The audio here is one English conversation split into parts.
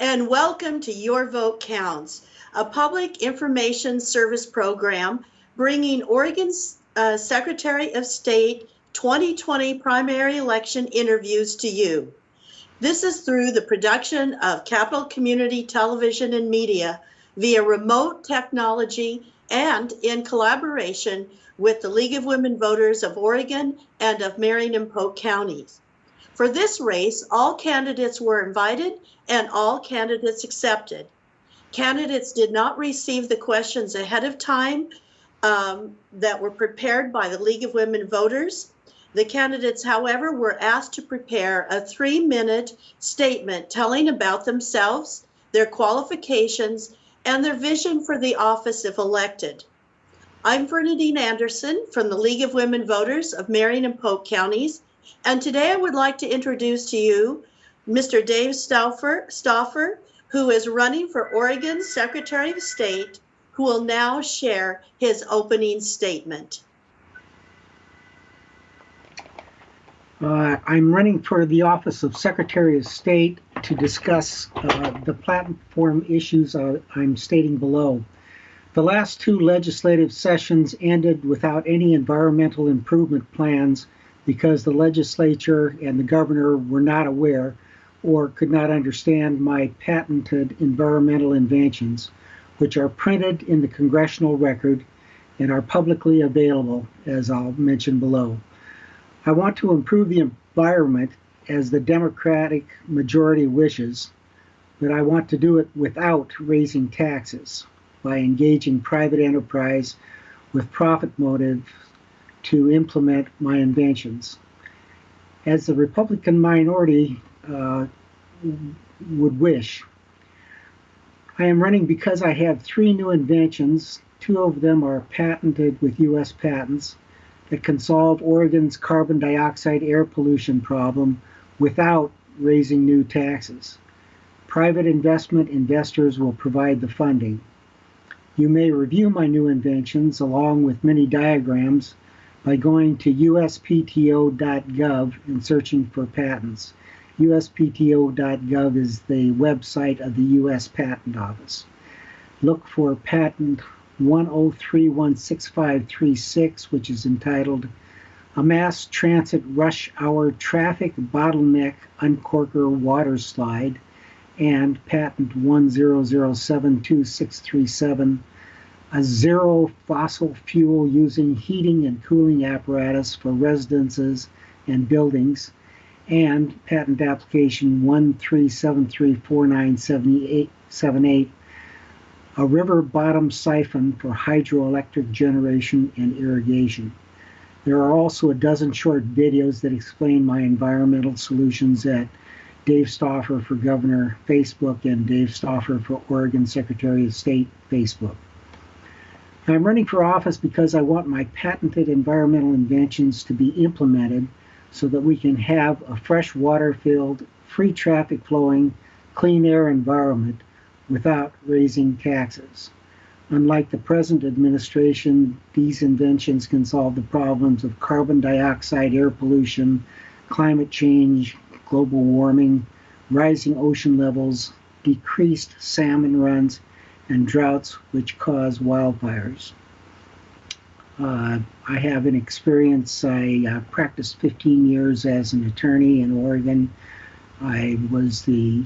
and welcome to Your Vote Counts, a public information service program bringing Oregon's Secretary of State 2020 primary election interviews to you. This is through the production of Capital Community Television and Media via remote technology and in collaboration with the League of Women Voters of Oregon and of Marion and Polk counties. For this race, all candidates were invited and all candidates accepted. Candidates did not receive the questions ahead of time that were prepared by the League of Women Voters. The candidates, however, were asked to prepare a 3-minute statement telling about themselves, their qualifications, and their vision for the office if elected. I'm Bernadine Anderson from the League of Women Voters of Marion and Polk counties, and today I would like to introduce to you Mr. Dave Stauffer, who is running for Oregon's Secretary of State, who will now share his opening statement. I'm running for the office of Secretary of State to discuss the platform issues I'm stating below. The last 2 legislative sessions ended without any environmental improvement plans because the legislature and the governor were not aware or could not understand my patented environmental inventions, which are printed in the congressional record and are publicly available, as I'll mention below. I want to improve the environment as the Democratic majority wishes, but I want to do it without raising taxes by engaging private enterprise with profit motive to implement my inventions. As the Republican minority would wish. I am running because I have 3 new inventions. 2 of them are patented with U.S. patents that can solve Oregon's carbon dioxide air pollution problem without raising new taxes. Private investors will provide the funding. You may review my new inventions along with many diagrams by going to uspto.gov and searching for patents. uspto.gov is the website of the U.S. Patent Office. Look for patent 103-16536, which is entitled A Mass Transit Rush Hour Traffic Bottleneck Uncorker Water Slide, and patent 1007267, a zero fossil fuel using heating and cooling apparatus for residences and buildings, and patent application 137349878, a river bottom siphon for hydroelectric generation and irrigation. There are also a dozen short videos that explain my environmental solutions at Dave Stauffer for Governor Facebook and Dave Stauffer for Oregon Secretary of State Facebook. I'm running for office because I want my patented environmental inventions to be implemented so that we can have a fresh water-filled, free traffic flowing, clean air environment without raising taxes. Unlike the present administration, these inventions can solve the problems of carbon dioxide air pollution, climate change, global warming, rising ocean levels, decreased salmon runs, and droughts which cause wildfires. I have an experience. I practiced 15 years as an attorney in Oregon. I was the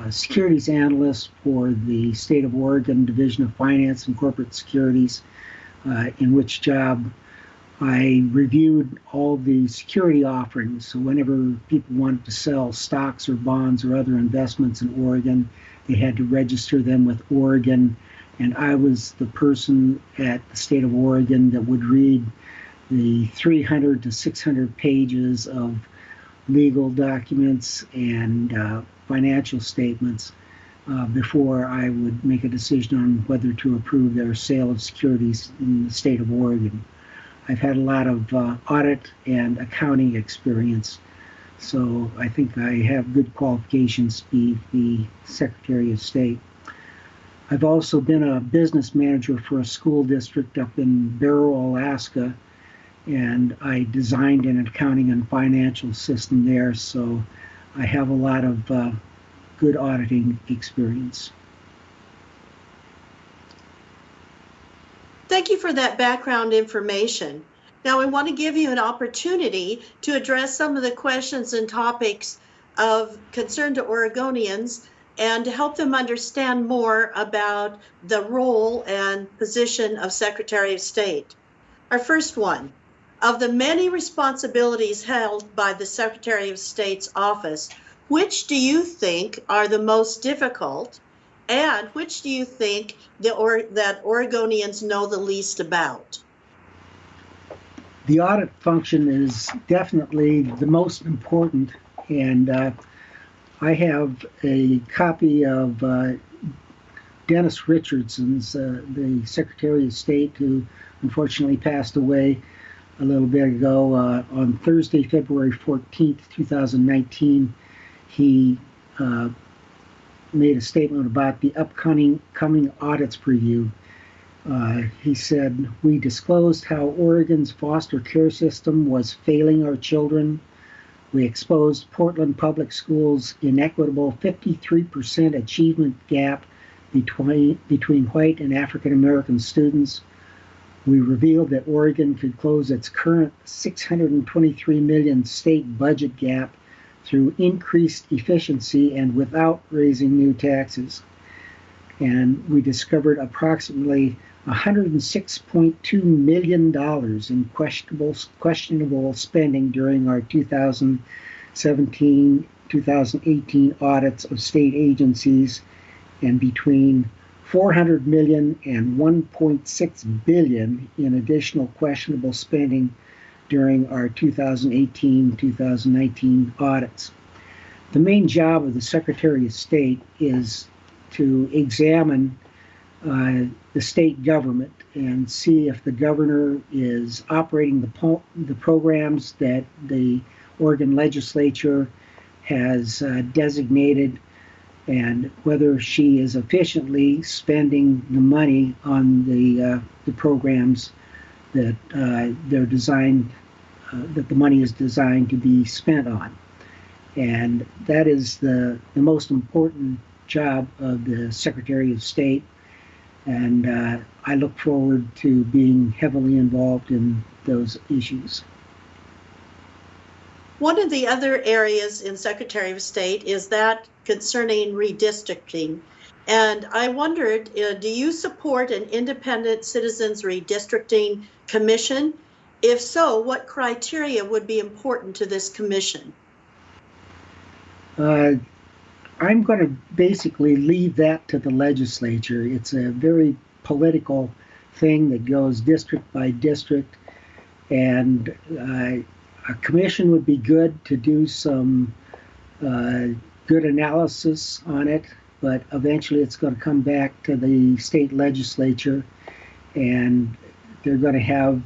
securities analyst for the State of Oregon Division of Finance and Corporate Securities, in which job I reviewed all the security offerings. So whenever people wanted to sell stocks or bonds or other investments in Oregon, they had to register them with Oregon. And I was the person at the State of Oregon that would read the 300 to 600 pages of legal documents and financial statements before I would make a decision on whether to approve their sale of securities in the State of Oregon. I've had a lot of audit and accounting experience, so I think I have good qualifications to be the Secretary of State. I've also been a business manager for a school district up in Barrow, Alaska, and I designed an accounting and financial system there, so I have a lot of good auditing experience. Thank you for that background information. Now, we want to give you an opportunity to address some of the questions and topics of concern to Oregonians and to help them understand more about the role and position of Secretary of State. Our first one, of the many responsibilities held by the Secretary of State's office, which do you think are the most difficult? And which do you think that Oregonians know the least about? The audit function is definitely the most important, and I have a copy of Dennis Richardson's, the Secretary of State, who unfortunately passed away a little bit ago. On Thursday, February 14th, 2019, he made a statement about the upcoming audits preview. He said, "We disclosed how Oregon's foster care system was failing our children. We exposed Portland Public Schools' inequitable 53% achievement gap between white and African American students. We revealed that Oregon could close its current $623 million state budget gap through increased efficiency and without raising new taxes. And we discovered approximately $106.2 million in questionable spending during our 2017-2018 audits of state agencies, and between $400 million and $1.6 billion in additional questionable spending during our 2018-2019 audits." The main job of the Secretary of State is to examine the state government and see if the governor is operating the programs that the Oregon legislature has designated, and whether she is efficiently spending the money on the programs that they're designed, that the money is designed to be spent on. And that is the most important job of the Secretary of State. And I look forward to being heavily involved in those issues. One of the other areas in Secretary of State is that concerning redistricting. And I wondered, do you support an independent citizens redistricting commission? If so, what criteria would be important to this commission? I'm going to basically leave that to the legislature. It's a very political thing that goes district by district, and a commission would be good to do some good analysis on it, but eventually it's going to come back to the state legislature, and they're going to have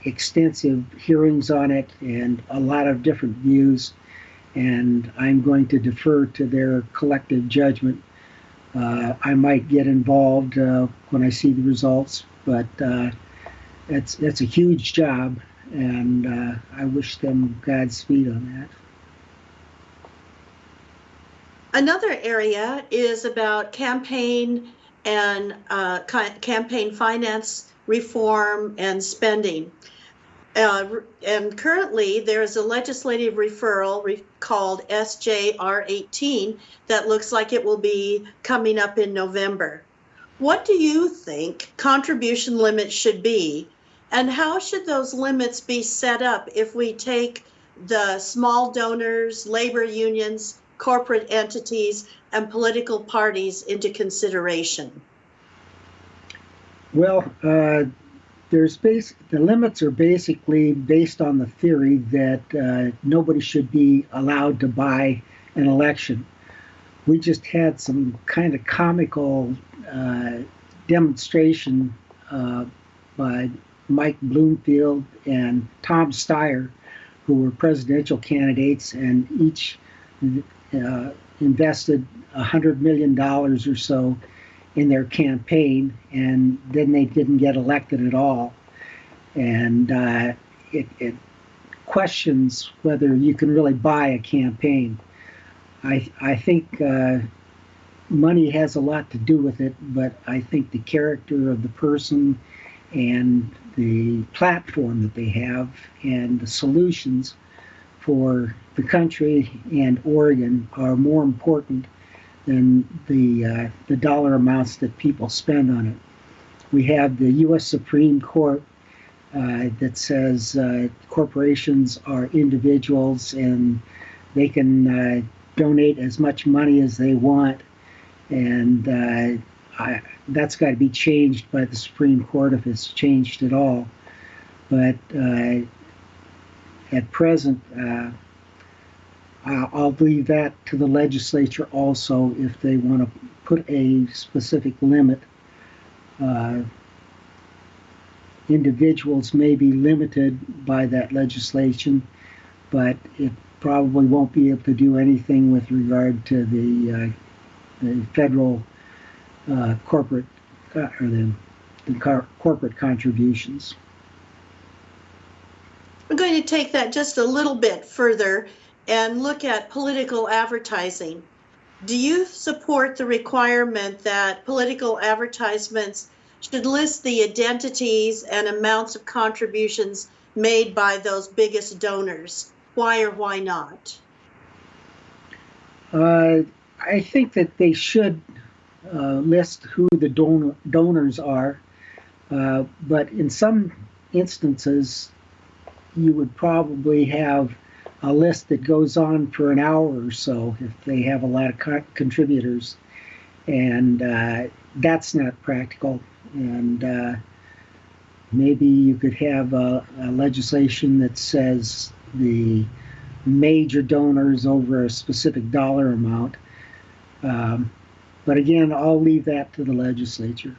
extensive hearings on it and a lot of different views, and I'm going to defer to their collective judgment. I might get involved when I see the results, but that's a huge job, and I wish them Godspeed on that. Another area is about campaign and campaign finance reform and spending. And currently there is a legislative referral called SJR 18 that looks like it will be coming up in November. What do you think contribution limits should be, and how should those limits be set up if we take the small donors, labor unions, corporate entities, and political parties into consideration? Well, the limits are basically based on the theory that nobody should be allowed to buy an election. We just had some kind of comical demonstration by Mike Bloomfield and Tom Steyer, who were presidential candidates, and each invested $100 million or so in their campaign, and then they didn't get elected at all. And it questions whether you can really buy a campaign. I think money has a lot to do with it, but I think the character of the person and the platform that they have and the solutions for the country and Oregon are more important than the dollar amounts that people spend on it. We have the U.S. Supreme Court that says corporations are individuals and they can donate as much money as they want, and that's got to be changed by the Supreme Court if it's changed at all. But at present, I'll leave that to the legislature also if they want to put a specific limit. Individuals may be limited by that legislation, but it probably won't be able to do anything with regard to the federal corporate or the corporate contributions. I'm going to take that just a little bit further and look at political advertising. Do you support the requirement that political advertisements should list the identities and amounts of contributions made by those biggest donors? Why or why not? I think that they should list who the donors are, but in some instances, you would probably have a list that goes on for an hour or so if they have a lot of contributors, and that's not practical. And maybe you could have a legislation that says the major donors over a specific dollar amount. But again, I'll leave that to the legislature.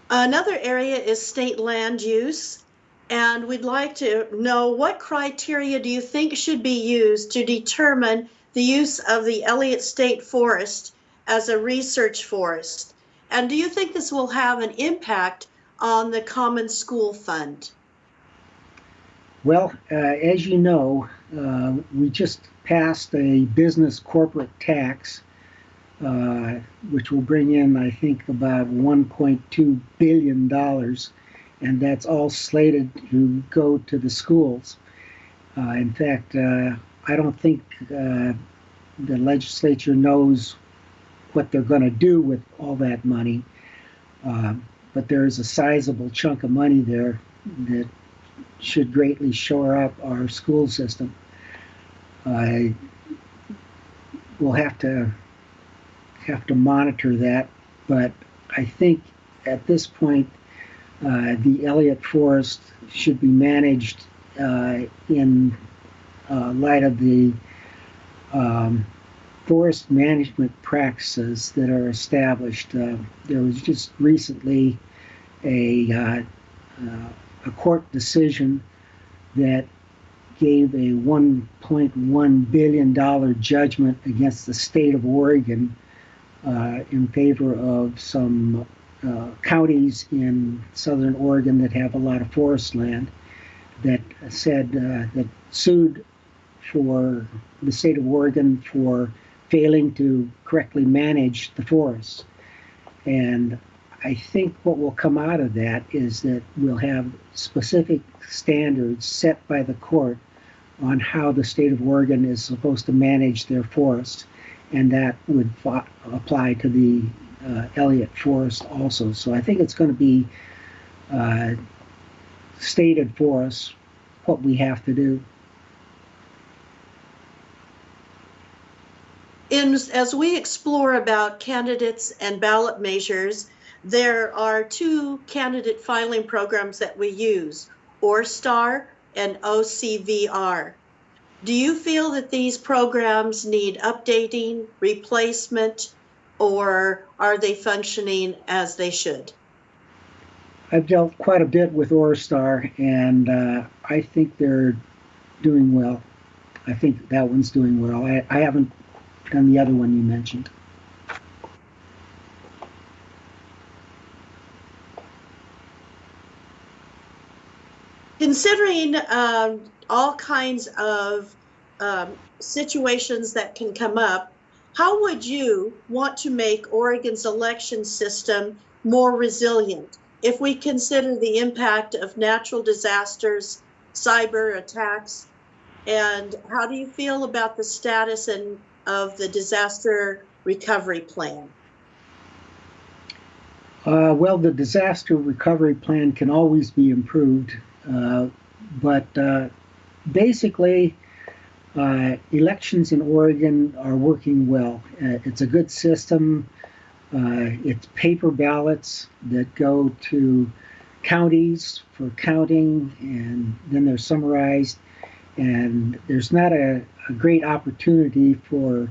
Another area is state land use, and we'd like to know what criteria do you think should be used to determine the use of the Elliott State Forest as a research forest? And do you think this will have an impact on the Common School Fund? Well, as you know, we just passed a business corporate tax, which will bring in, I think, about $1.2 billion, and that's all slated to go to the schools. In fact, I don't think the legislature knows what they're going to do with all that money, but there is a sizable chunk of money there that should greatly shore up our school system. We'll have to monitor that, but I think at this point the Elliott Forest should be managed in light of the forest management practices that are established. There was just recently a court decision that gave a $1.1 billion judgment against the state of Oregon in favor of some counties in southern Oregon that have a lot of forest land, that said that sued for the state of Oregon for failing to correctly manage the forests. And I think what will come out of that is that we'll have specific standards set by the court on how the state of Oregon is supposed to manage their forests, and that would apply to the Elliott Forest also. So I think it's going to be stated for us what we have to do. As we explore about candidates and ballot measures, there are two candidate filing programs that we use, ORSTAR and OCVR. Do you feel that these programs need updating, replacement, or are they functioning as they should? I've dealt quite a bit with ORSTAR, and I think they're doing well. I think that one's doing well. I haven't done the other one you mentioned. Considering all kinds of situations that can come up, how would you want to make Oregon's election system more resilient if we consider the impact of natural disasters, cyber attacks, and how do you feel about the status of the disaster recovery plan? Well, the disaster recovery plan can always be improved, but basically, elections in Oregon are working well. It's a good system. It's paper ballots that go to counties for counting, and then they're summarized. And there's not a great opportunity for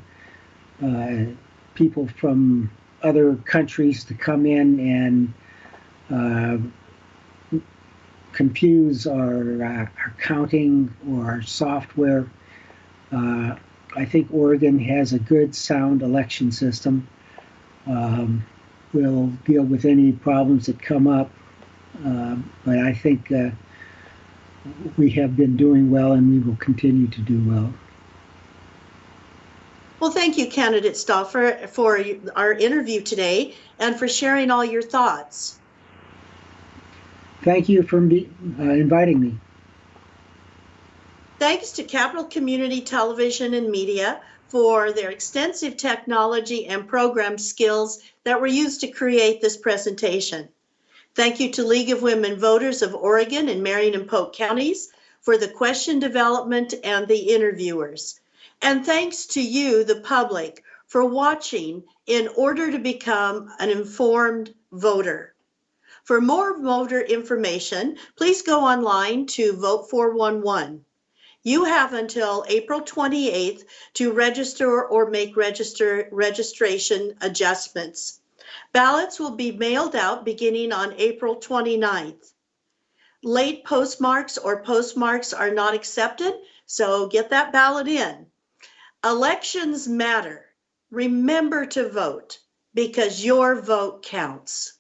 people from other countries to come in and confuse our counting or our software. I think Oregon has a good, sound election system. We'll deal with any problems that come up, but I think we have been doing well and we will continue to do well. Well, thank you, candidate Stauffer, for our interview today and for sharing all your thoughts. Thank you for inviting me. Thanks to Capital Community Television and Media for their extensive technology and program skills that were used to create this presentation. Thank you to League of Women Voters of Oregon and Marion and Polk counties for the question development and the interviewers. And thanks to you, the public, for watching in order to become an informed voter. For more voter information, please go online to Vote 411. You have until April 28th to register or make registration adjustments. Ballots will be mailed out beginning on April 29th. Late postmarks or postmarks are not accepted, so get that ballot in. Elections matter. Remember to vote because your vote counts.